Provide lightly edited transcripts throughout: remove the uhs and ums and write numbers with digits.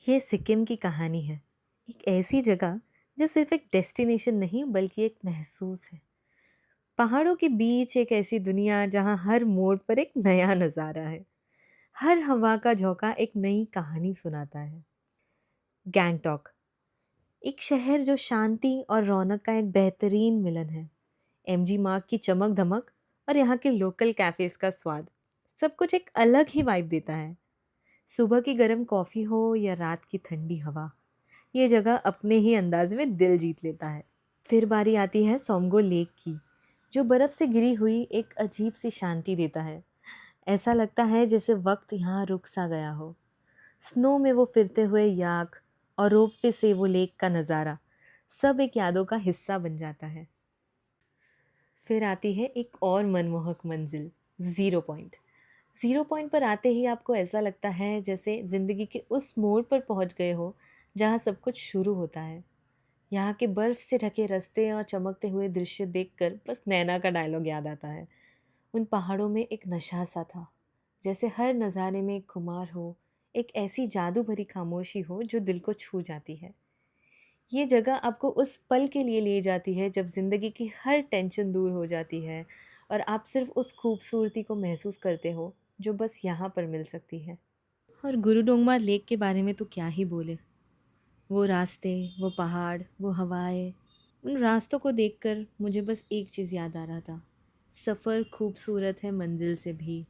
ये सिक्किम की कहानी है। एक ऐसी जगह जो सिर्फ एक डेस्टिनेशन नहीं बल्कि एक महसूस है। पहाड़ों के बीच एक ऐसी दुनिया जहाँ हर मोड़ पर एक नया नज़ारा है। हर हवा का झोंका एक नई कहानी सुनाता है। गैंगटॉक, एक शहर जो शांति और रौनक का एक बेहतरीन मिलन है। एमजी मार्ग की चमक धमक और यहाँ के लोकल कैफेज का स्वाद, सब कुछ एक अलग ही वाइब देता है। सुबह की गर्म कॉफ़ी हो या रात की ठंडी हवा, ये जगह अपने ही अंदाज में दिल जीत लेता है। फिर बारी आती है सोमगो लेक की, जो बर्फ़ से घिरी हुई एक अजीब सी शांति देता है। ऐसा लगता है जैसे वक्त यहाँ रुक सा गया हो। स्नो में वो फिरते हुए याक और रोपवे से वो लेक का नज़ारा, सब एक यादों का हिस्सा बन जाता है। फिर आती है एक और मनमोहक मंजिल, ज़ीरो पॉइंट। ज़ीरो पॉइंट पर आते ही आपको ऐसा लगता है जैसे ज़िंदगी के उस मोड़ पर पहुंच गए हो जहां सब कुछ शुरू होता है। यहाँ के बर्फ से ढके रास्ते और चमकते हुए दृश्य देखकर बस नैना का डायलॉग याद आता है। उन पहाड़ों में एक नशा सा था, जैसे हर नज़ारे में एक खुमार हो, एक ऐसी जादू भरी खामोशी हो जो दिल को छू जाती है। ये जगह आपको उस पल के लिए ले जाती है जब ज़िंदगी की हर टेंशन दूर हो जाती है और आप सिर्फ उस खूबसूरती को महसूस करते हो जो बस यहाँ पर मिल सकती है। और गुरु डोंगमा लेक के बारे में तो क्या ही बोले। वो रास्ते, वो पहाड़, वो हवाएं, उन रास्तों को देखकर मुझे बस एक चीज़ याद आ रहा था। सफ़र खूबसूरत है मंजिल से भी।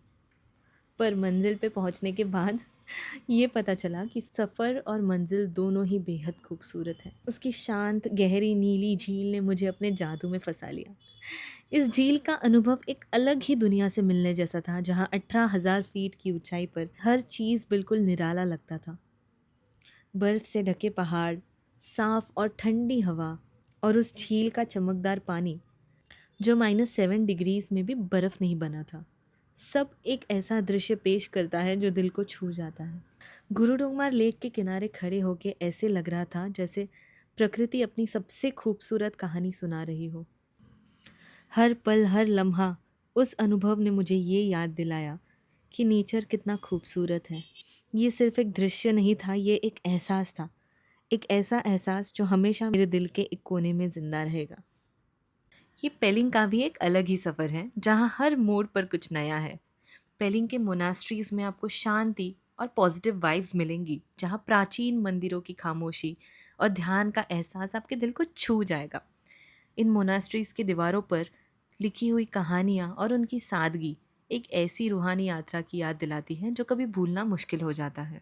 पर मंजिल पे पहुंचने के बाद ये पता चला कि सफ़र और मंजिल दोनों ही बेहद खूबसूरत है। उसकी शांत गहरी नीली झील ने मुझे अपने जादू में फंसा लिया। इस झील का अनुभव एक अलग ही दुनिया से मिलने जैसा था, जहाँ 18,000 फीट की ऊंचाई पर हर चीज़ बिल्कुल निराला लगता था। बर्फ से ढके पहाड़, साफ और ठंडी हवा और उस झील का चमकदार पानी जो -7 डिग्रीज में भी बर्फ नहीं बना था, सब एक ऐसा दृश्य पेश करता है जो दिल को छू जाता है। गुरु डोंगमार लेक के किनारे खड़े होके ऐसे लग रहा था जैसे प्रकृति अपनी सबसे खूबसूरत कहानी सुना रही हो। हर पल हर लम्हा उस अनुभव ने मुझे ये याद दिलाया कि नेचर कितना खूबसूरत है। ये सिर्फ एक दृश्य नहीं था, ये एक एहसास था। एक ऐसा एहसास जो हमेशा मेरे दिल के एक कोने में जिंदा रहेगा। ये पेलिंग का भी एक अलग ही सफ़र है, जहाँ हर मोड़ पर कुछ नया है। पेलिंग के मोनास्ट्रीज में आपको शांति और पॉजिटिव वाइब्स मिलेंगी, जहाँ प्राचीन मंदिरों की खामोशी और ध्यान का एहसास आपके दिल को छू जाएगा। इन मोनास्ट्रीज की दीवारों पर लिखी हुई कहानियाँ और उनकी सादगी एक ऐसी रूहानी यात्रा की याद दिलाती है जो कभी भूलना मुश्किल हो जाता है।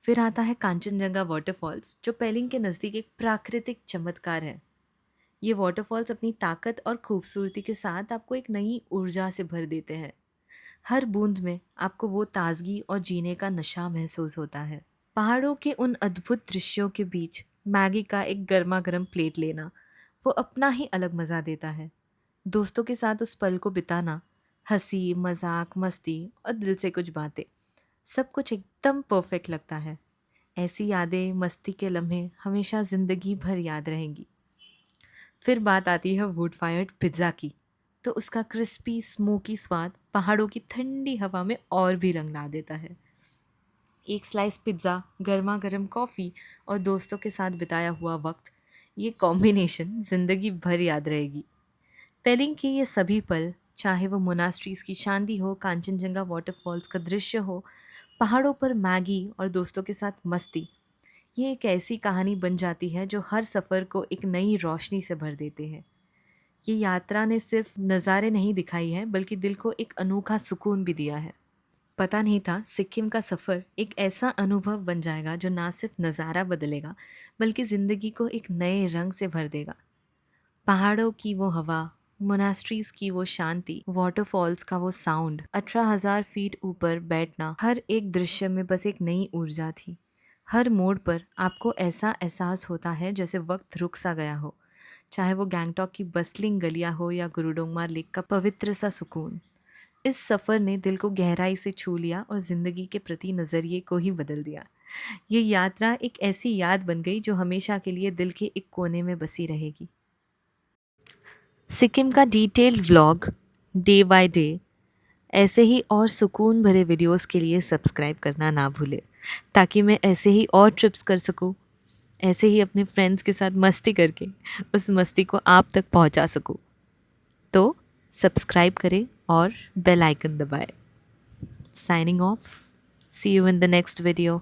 फिर आता है कांचनजंगा वाटरफॉल्स, जो पेलिंग के नज़दीक एक प्राकृतिक चमत्कार है। ये वाटरफॉल्स अपनी ताकत और खूबसूरती के साथ आपको एक नई ऊर्जा से भर देते हैं। हर बूंद में आपको वो ताजगी और जीने का नशा महसूस होता है। पहाड़ों के उन अद्भुत दृश्यों के बीच मैगी का एक गर्मा गर्म प्लेट लेना, वो अपना ही अलग मज़ा देता है। दोस्तों के साथ उस पल को बिताना, हंसी मजाक मस्ती और दिल से कुछ बातें, सब कुछ एकदम परफेक्ट लगता है। ऐसी यादें, मस्ती के लम्हे हमेशा ज़िंदगी भर याद रहेंगी। फिर बात आती है वुड फायर्ड पिज़्ज़ा की, तो उसका क्रिस्पी स्मोकी स्वाद पहाड़ों की ठंडी हवा में और भी रंग ला देता है। एक स्लाइस पिज़्ज़ा, गर्मा गर्म कॉफ़ी और दोस्तों के साथ बिताया हुआ वक्त, ये कॉम्बिनेशन ज़िंदगी भर याद रहेगी। पेलिंग के ये सभी पल, चाहे वो मोनास्ट्रीज की शांति हो, कांचनजंगा वाटरफॉल्स का दृश्य हो, पहाड़ों पर मैगी और दोस्तों के साथ मस्ती, ये एक ऐसी कहानी बन जाती है जो हर सफ़र को एक नई रोशनी से भर देते हैं। ये यात्रा ने सिर्फ नज़ारे नहीं दिखाई है, बल्कि दिल को एक अनोखा सुकून भी दिया है। पता नहीं था सिक्किम का सफ़र एक ऐसा अनुभव बन जाएगा जो ना सिर्फ नज़ारा बदलेगा, बल्कि ज़िंदगी को एक नए रंग से भर देगा। पहाड़ों की वो हवा, मोनास्ट्रीज की वो शांति, वाटरफॉल्स का वो साउंड, 18,000 फीट ऊपर बैठना, हर एक दृश्य में बस एक नई ऊर्जा थी। हर मोड़ पर आपको ऐसा एहसास होता है जैसे वक्त रुक सा गया हो, चाहे वो गैंगटॉक की बस्लिंग गलियां हो या गुरुडोंगमार लेक का पवित्र सा सुकून। इस सफ़र ने दिल को गहराई से छू लिया और ज़िंदगी के प्रति नज़रिए को ही बदल दिया। ये यात्रा एक ऐसी याद बन गई जो हमेशा के लिए दिल के एक कोने में बसी रहेगी। सिक्किम का detailed vlog, day by day, ऐसे ही और सुकून भरे वीडियोस के लिए सब्सक्राइब करना ना भूलें। ताकि मैं ऐसे ही और ट्रिप्स कर सकूँ, ऐसे ही अपने फ्रेंड्स के साथ मस्ती करके उस मस्ती को आप तक पहुंचा सकूं। तो सब्सक्राइब करें और बेल आइकन दबाएं। Signing off, see you in the next video.